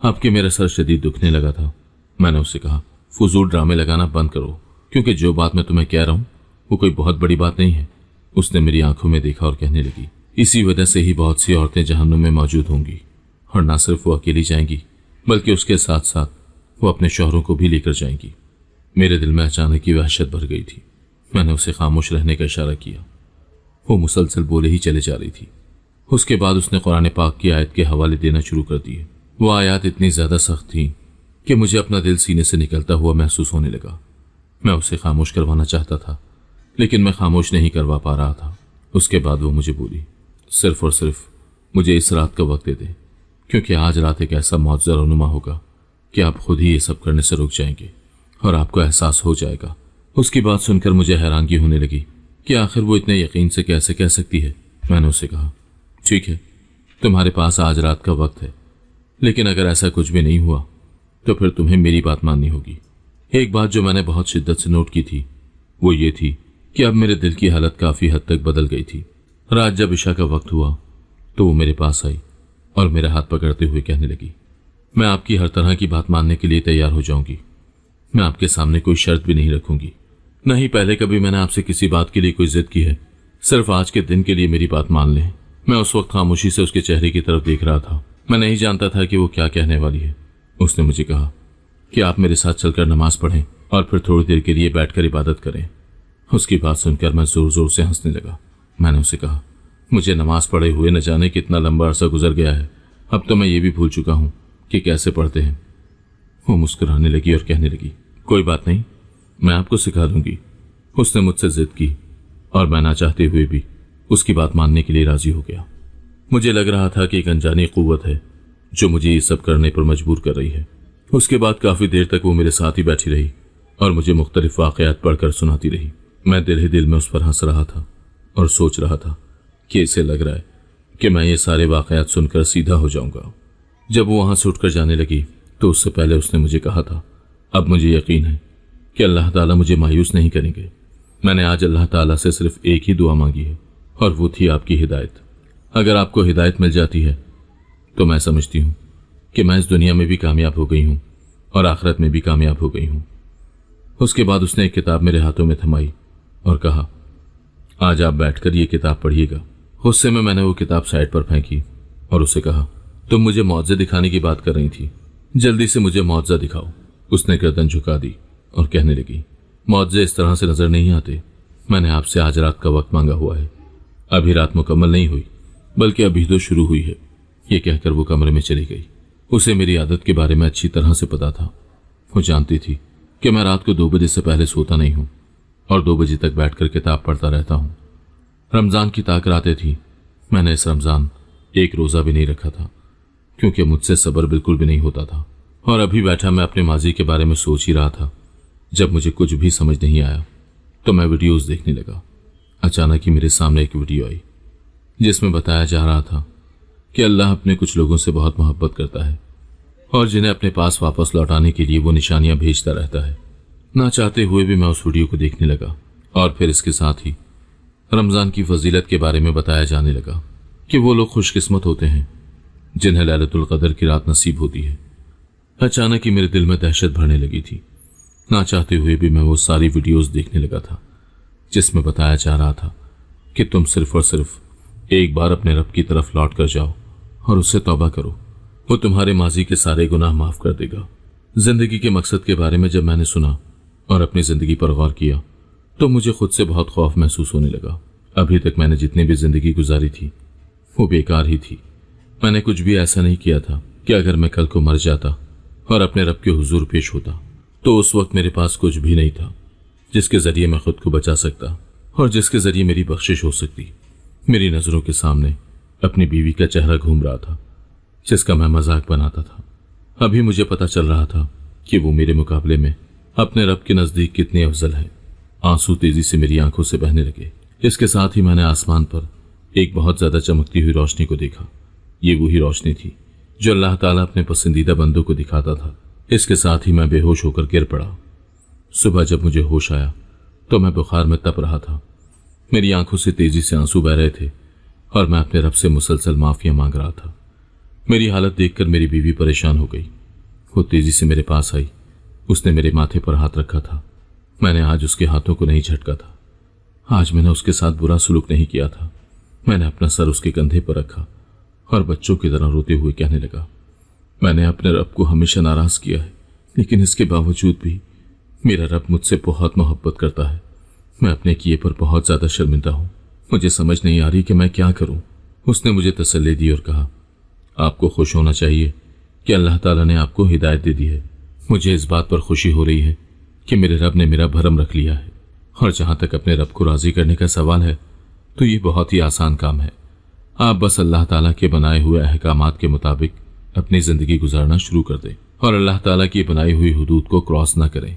आपके मेरा सर शदीद दुखने लगा था। मैंने उससे कहा, फजूल ड्रामे लगाना बंद करो, क्योंकि जो बात मैं तुम्हें कह रहा हूं वो कोई बहुत बड़ी बात नहीं है। उसने मेरी आंखों में देखा और कहने लगी, इसी वजह से ही बहुत सी औरतें जहन्नुम में मौजूद होंगी, और न सिर्फ वो अकेली जाएंगी बल्कि उसके साथ साथ वो अपने शौहरों को भी लेकर जाएंगी। मेरे दिल में अचानक ही वहशत भर गई थी। मैंने उसे खामोश रहने का इशारा किया। वो मुसलसल बोले ही चले जा रही थी। उसके बाद उसने कुरान पाक की आयत के हवाले देना शुरू कर दिए। वो आयत इतनी ज्यादा सख्त थी कि मुझे अपना दिल सीने से निकलता हुआ महसूस होने लगा। मैं उसे खामोश करवाना चाहता था, लेकिन मैं खामोश नहीं करवा पा रहा था। उसके बाद वो मुझे बोली, सिर्फ और सिर्फ मुझे इस रात का वक्त दे दे, क्योंकि आज रात एक ऐसा मौजज़ा रौनुमा होगा कि आप खुद ही ये सब करने से रुक जाएंगे और आपको एहसास हो जाएगा। उसकी बात सुनकर मुझे हैरानगी होने लगी कि आखिर वो इतने यकीन से कैसे कह सकती है। मैंने उससे कहा, ठीक है, तुम्हारे पास आज रात का वक्त है, लेकिन अगर ऐसा कुछ भी नहीं हुआ तो फिर तुम्हें मेरी बात माननी होगी। एक बात जो मैंने बहुत शिद्दत से नोट की थी वो ये थी कि अब मेरे दिल की हालत काफी हद तक बदल गई थी। रात जब इशा का वक्त हुआ तो वो मेरे पास आई और मेरा हाथ पकड़ते हुए कहने लगी, मैं आपकी हर तरह की बात मानने के लिए तैयार हो जाऊंगी। मैं आपके सामने कोई शर्त भी नहीं रखूंगी। न ही पहले कभी मैंने आपसे किसी बात के लिए कोई जिद की है। सिर्फ आज के दिन के लिए मेरी बात मान लें। मैं उस वक्त खामोशी से उसके चेहरे की तरफ देख रहा था। मैं नहीं जानता था कि वो क्या कहने वाली है। उसने मुझे कहा कि आप मेरे साथ चलकर नमाज पढ़ें और फिर थोड़ी देर के लिए बैठकर इबादत करें। उसकी बात सुनकर मैं जोर जोर से हंसने लगा। मैंने उसे कहा, मुझे नमाज पढ़े हुए न जाने कितना लंबा अरसा गुजर गया है, अब तो मैं ये भी भूल चुका हूं कि कैसे पढ़ते हैं। वो मुस्कुराने लगी और कहने लगी, कोई बात नहीं, मैं आपको सिखा दूंगी। उसने मुझसे जिद की और मैं ना चाहते हुए भी उसकी बात मानने के लिए राजी हो गया। मुझे लग रहा था कि एक अनजानी कुव्वत है जो मुझे ये सब करने पर मजबूर कर रही है। उसके बाद काफी देर तक वो मेरे साथ ही बैठी रही और मुझे मुख्तलिफ वाकयात पढ़कर सुनाती रही। मैं दिल ही दिल में उस पर हंस रहा था और सोच रहा था कि इसे लग रहा है कि मैं ये सारे वाकयात सुनकर सीधा हो जाऊंगा। जब वो वहां से उठकर जाने लगी तो उससे पहले उसने मुझे कहा था, अब मुझे यकीन है कि अल्लाह ताला मुझे मायूस नहीं करेंगे। मैंने आज अल्लाह ताला से सिर्फ एक ही दुआ मांगी है और वो थी आपकी हिदायत। अगर आपको हिदायत मिल जाती है तो मैं समझती हूँ कि मैं इस दुनिया में भी कामयाब हो गई हूँ और आखिरत में भी कामयाब हो गई हूँ। उसके बाद उसने एक किताब मेरे हाथों में थमाई और कहा, आज आप बैठकर ये किताब पढ़िएगा। गुस्से में मैंने वो किताब साइड पर फेंकी और उसे कहा, तुम मुझे मुआवजे दिखाने की बात कर रही थी, जल्दी से मुझे मुआवजा दिखाओ। उसने गर्दन झुका दी और कहने लगी, मुआवजे इस तरह से नजर नहीं आते। मैंने आपसे आज रात का वक्त मांगा हुआ है। अभी रात मुकम्मल नहीं हुई, बल्कि अभी तो शुरू हुई है। ये कहकर वो कमरे में चली गई। उसे मेरी आदत के बारे में अच्छी तरह से पता था। वो जानती थी कि मैं रात को 2 बजे से पहले सोता नहीं हूं और 2 बजे तक बैठकर किताब पढ़ता रहता हूं। रमजान की ताक रातें थी। मैंने इस रमजान एक रोजा भी नहीं रखा था, क्योंकि मुझसे सब्र बिल्कुल भी नहीं होता था। और अभी बैठा मैं अपने माजी के बारे में सोच ही रहा था, जब मुझे कुछ भी समझ नहीं आया तो मैं वीडियोस देखने लगा। अचानक ही मेरे सामने एक वीडियो आई जिसमें बताया जा रहा था कि अल्लाह अपने कुछ लोगों से बहुत मोहब्बत करता है और जिन्हें अपने पास वापस लौटाने के लिए वो निशानियां भेजता रहता है। ना चाहते हुए भी मैं उस वीडियो को देखने लगा और फिर इसके साथ ही रमजान की फजीलत के बारे में बताया जाने लगा कि वो लोग खुशकिस्मत होते हैं जिन्हें लैलतुल क़द्र की रात नसीब होती है। अचानक ही मेरे दिल में दहशत भरने लगी थी। ना चाहते हुए भी मैं वो सारी वीडियोस देखने लगा था जिसमें बताया जा रहा था कि तुम सिर्फ और सिर्फ एक बार अपने रब की तरफ लौट कर जाओ और उससे तौबा करो, वो तुम्हारे माजी के सारे गुनाह माफ कर देगा। जिंदगी के मकसद के बारे में जब मैंने सुना और अपनी जिंदगी पर गौर किया तो मुझे खुद से बहुत खौफ महसूस होने लगा। अभी तक मैंने जितनी भी जिंदगी गुजारी थी वो बेकार ही थी। मैंने कुछ भी ऐसा नहीं किया था कि अगर मैं कल को मर जाता और अपने रब के हुजूर पेश होता तो उस वक्त मेरे पास कुछ भी नहीं था जिसके जरिए मैं खुद को बचा सकता और जिसके जरिए मेरी बख्शिश हो सकती। मेरी नजरों के सामने अपनी बीवी का चेहरा घूम रहा था जिसका मैं मजाक बनाता था। अभी मुझे पता चल रहा था कि वो मेरे मुकाबले में अपने रब के नजदीक कितनी अफजल है। आंसू तेजी से मेरी आंखों से बहने लगे। इसके साथ ही मैंने आसमान पर एक बहुत ज्यादा चमकती हुई रोशनी को देखा। ये वही रोशनी थी जो अल्लाह ताला अपने पसंदीदा बंदों को दिखाता था। इसके साथ ही मैं बेहोश होकर गिर पड़ा। सुबह जब मुझे होश आया तो मैं बुखार में तप रहा था। मेरी आंखों से तेजी से आंसू बह रहे थे और मैं अपने रब से मुसलसल माफिया मांग रहा था। मेरी हालत देखकर मेरी बीवी परेशान हो गई। वो तेजी से मेरे पास आई। उसने मेरे माथे पर हाथ रखा था। मैंने आज उसके हाथों को नहीं झटका था। आज मैंने उसके साथ बुरा सलूक नहीं किया था। मैंने अपना सर उसके कंधे पर रखा और बच्चों की तरह रोते हुए कहने लगा, मैंने अपने रब को हमेशा नाराज किया है, लेकिन इसके बावजूद भी मेरा रब मुझसे बहुत मोहब्बत करता है। मैं अपने किए पर बहुत ज्यादा शर्मिंदा हूं। मुझे समझ नहीं आ रही कि मैं क्या करूं। उसने मुझे तसल्ली दी और कहा, आपको खुश होना चाहिए कि अल्लाह ताला ने आपको हिदायत दे दी है। मुझे इस बात पर खुशी हो रही है कि मेरे रब ने मेरा भरम रख लिया है। और जहां तक अपने रब को राजी करने का सवाल है तो ये बहुत ही आसान काम है। आप बस अल्लाह ताला के बनाए हुए अहकामात के मुताबिक अपनी जिंदगी गुजारना शुरू कर दें और अल्लाह ताला की बनाई हुई हुदूद को क्रॉस न करें।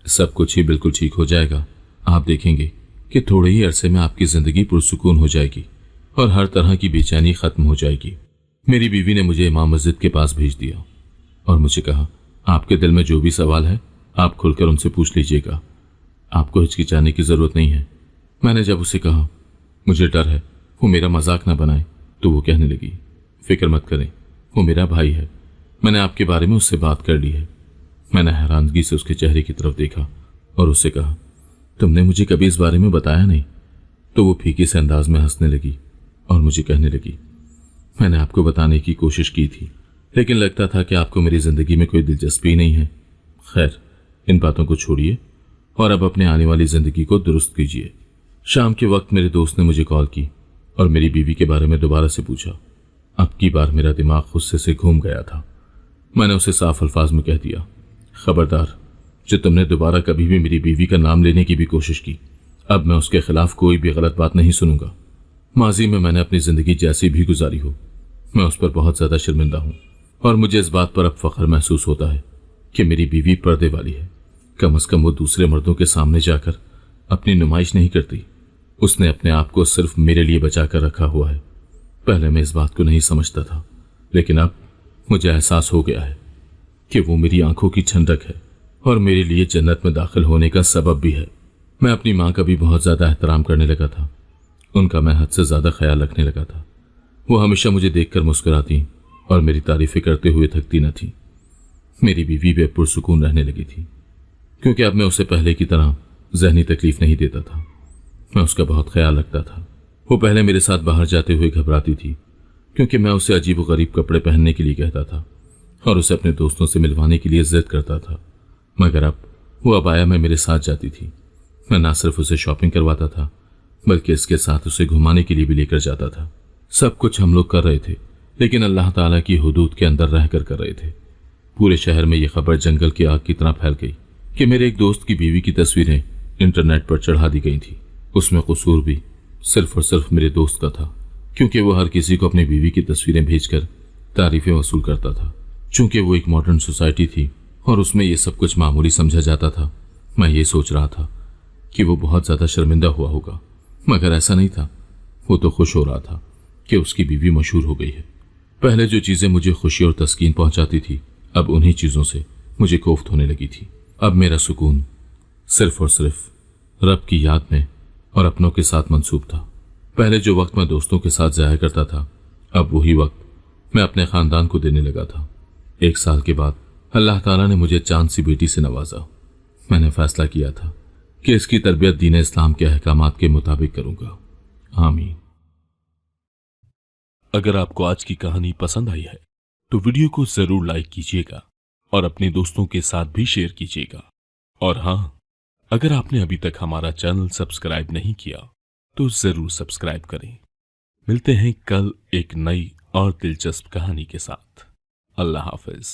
सब कुछ ही बिल्कुल ठीक हो जाएगा। आप देखेंगे कि थोड़े ही अरसे में आपकी जिंदगी पुरसुकून हो जाएगी और हर तरह की बेचैनी खत्म हो जाएगी। मेरी बीवी ने मुझे इमाम मस्जिद के पास भेज दिया और मुझे कहा, आपके दिल में जो भी सवाल है आप खुलकर उनसे पूछ लीजिएगा। आपको हिचकिचाने की जरूरत नहीं है। मैंने जब उसे कहा, मुझे डर है वो मेरा मजाक ना बनाए, तो वो कहने लगी, फिक्र मत करें, वो मेरा भाई है। मैंने आपके बारे में उससे बात कर ली है। मैंने हैरानगी से उसके चेहरे की तरफ देखा और उससे कहा, तुमने मुझे कभी इस बारे में बताया नहीं। तो वो फीके से अंदाज में हंसने लगी और मुझे कहने लगी, मैंने आपको बताने की कोशिश की थी, लेकिन लगता था कि आपको मेरी जिंदगी में कोई दिलचस्पी नहीं है। खैर, इन बातों को छोड़िए और अब अपने आने वाली जिंदगी को दुरुस्त कीजिए। शाम के वक्त मेरे दोस्त ने मुझे कॉल की और मेरी बीवी के बारे में दोबारा से पूछा। अब की बार मेरा दिमाग गुस्से से घूम गया था। मैंने उसे साफ अल्फाज में कह दिया, खबरदार, जो तुमने दोबारा कभी भी मेरी बीवी का नाम लेने की भी कोशिश की, अब मैं उसके खिलाफ कोई भी गलत बात नहीं सुनूंगा। माजी में मैंने अपनी जिंदगी जैसी भी गुजारी हो, मैं उस पर बहुत ज्यादा शर्मिंदा हूं और मुझे इस बात पर अब फख्र महसूस होता है कि मेरी बीवी पर्दे वाली है। कम से कम वो दूसरे मर्दों के सामने जाकर अपनी नुमाइश नहीं करती। उसने अपने आप को सिर्फ मेरे लिए बचा कर रखा हुआ है। पहले मैं इस बात को नहीं समझता था, लेकिन अब मुझे एहसास हो गया है कि वो मेरी आंखों की ठंडक है और मेरे लिए जन्नत में दाखिल होने का सबब भी है। मैं अपनी माँ का भी बहुत ज़्यादा एहतराम करने लगा था। उनका मैं हद से ज़्यादा ख्याल रखने लगा था। वो हमेशा मुझे देखकर मुस्कुराती और मेरी तारीफें करते हुए थकती न थी। मेरी बीवी भी पुरसुकून रहने लगी थी, क्योंकि अब मैं उसे पहले की तरह जहनी तकलीफ नहीं देता था। मैं उसका बहुत ख्याल रखता था। वो पहले मेरे साथ बाहर जाते हुए घबराती थी, क्योंकि मैं उसे अजीब व गरीब कपड़े पहनने के लिए कहता था और उसे अपने दोस्तों से मिलवाने के लिए जिद करता था। मगर अब वो अबाया में मेरे साथ जाती थी। मैं ना सिर्फ उसे शॉपिंग करवाता था, बल्कि इसके साथ उसे घुमाने के लिए भी लेकर जाता था। सब कुछ हम लोग कर रहे थे, लेकिन अल्लाह ताला की हुदूद के अंदर रहकर कर रहे थे। पूरे शहर में यह खबर जंगल की आग की तरह फैल गई कि मेरे एक दोस्त की बीवी की तस्वीरें इंटरनेट पर चढ़ा दी गई थी। उसमें कसूर भी सिर्फ और सिर्फ मेरे दोस्त का था, क्योंकि वो हर किसी को अपनी बीवी की तस्वीरें भेजकर तारीफें वसूल करता था। चूंकि वो एक मॉडर्न सोसाइटी थी और उसमें ये सब कुछ मामूली समझा जाता था, मैं ये सोच रहा था कि वो बहुत ज्यादा शर्मिंदा हुआ होगा, मगर ऐसा नहीं था। वो तो खुश हो रहा था कि उसकी बीवी मशहूर हो गई है। पहले जो चीजें मुझे खुशी और तस्कीन पहुंचाती थी, अब उन्हीं चीजों से मुझे कोफ्त होने लगी थी। अब मेरा सुकून सिर्फ और सिर्फ रब की याद में और अपनों के साथ मंसूब था। पहले जो वक्त मैं दोस्तों के साथ जाया करता था, अब वही वक्त मैं अपने खानदान को देने लगा था। 1 साल के बाद अल्लाह ताला ने मुझे चांद सी बेटी से नवाजा। मैंने फैसला किया था कि इसकी तरबियत दीन इस्लाम के अहकामात के मुताबिक करूंगा। आमीन। अगर आपको आज की कहानी पसंद आई है तो वीडियो को जरूर लाइक कीजिएगा और अपने दोस्तों के साथ भी शेयर कीजिएगा। और हाँ, अगर आपने अभी तक हमारा चैनल सब्सक्राइब नहीं किया तो जरूर सब्सक्राइब करें। मिलते हैं कल एक नई और दिलचस्प कहानी के साथ। अल्लाह हाफिज।